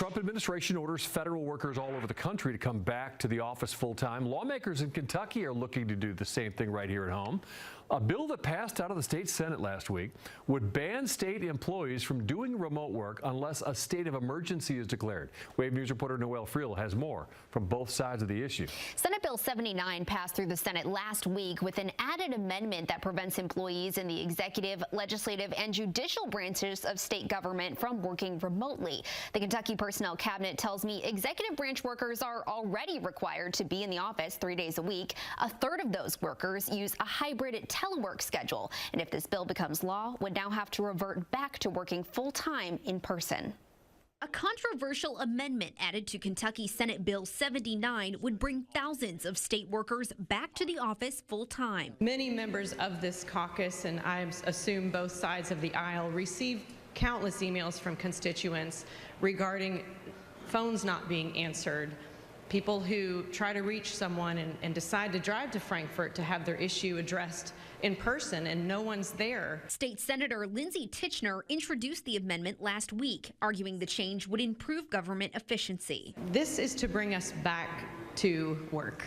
Trump administration orders federal workers all over the country to come back to the office full-time. Lawmakers in Kentucky are looking to do the same thing right here at home. A bill that passed out of the state Senate last week would ban state employees from doing remote work unless a state of emergency is declared. Wave News reporter Noelle Friel has more from both sides of the issue. Senate Bill 79 passed through the Senate last week with an added amendment that prevents employees in the executive, legislative, and judicial branches of state government from working remotely. The Kentucky Personnel Cabinet tells me executive branch workers are already required to be in the office 3 days a week. A third of those workers use a hybrid telework schedule, and if this bill becomes law, would now have to revert back to working full-time in person. A controversial amendment added to Kentucky Senate Bill 79 would bring thousands of state workers back to the office full-time. Many members of this caucus, and I assume both sides of the aisle, receive countless emails from constituents regarding phones not being answered, people who try to reach someone and decide to drive to Frankfort to have their issue addressed in person, and no one's there. State Senator Tichenor introduced the amendment last week, arguing the change would improve government efficiency. This is to bring us back to work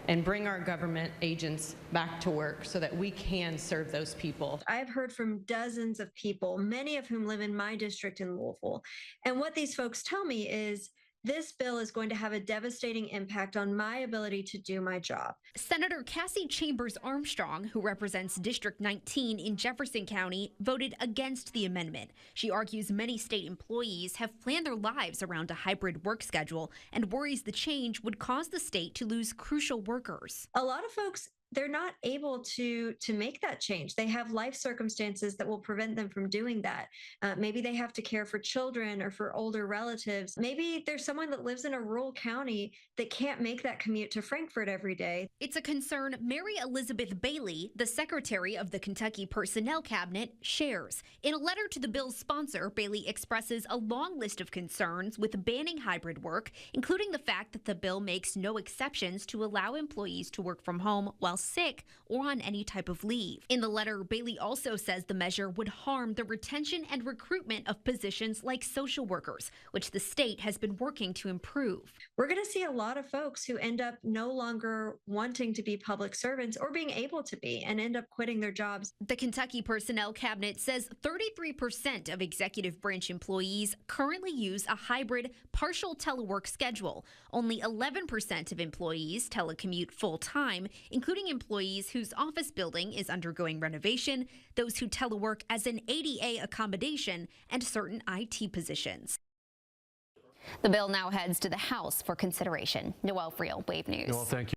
and bring our government agents back to work so that we can serve those people. I've heard from dozens of people, many of whom live in my district in Louisville, and what these folks tell me is this bill is going to have a devastating impact on my ability to do my job. Senator Cassie Chambers Armstrong, who represents District 19 in Jefferson County, voted against the amendment. She argues many state employees have planned their lives around a hybrid work schedule and worries the change would cause the state to lose crucial workers. A lot of folks, they're not able to make that change. They have life circumstances that will prevent them from doing that. Maybe they have to care for children or for older relatives. Maybe there's someone that lives in a rural county that can't make that commute to Frankfort every day. It's a concern Mary Elizabeth Bailey, the secretary of the Kentucky Personnel Cabinet, shares. In a letter to the bill's sponsor, Bailey expresses a long list of concerns with banning hybrid work, including the fact that the bill makes no exceptions to allow employees to work from home while sick or on any type of leave. In the letter, Bailey also says the measure would harm the retention and recruitment of positions like social workers, which the state has been working to improve. We're going to see a lot of folks who end up no longer wanting to be public servants or being able to be and end up quitting their jobs. The Kentucky Personnel Cabinet says 33% of executive branch employees currently use a hybrid partial telework schedule. Only 11% of employees telecommute full-time, including employees whose office building is undergoing renovation, those who telework as an ADA accommodation, and certain IT positions. The bill now heads to the House for consideration. Noelle Friel, Wave News. Noelle, thank you.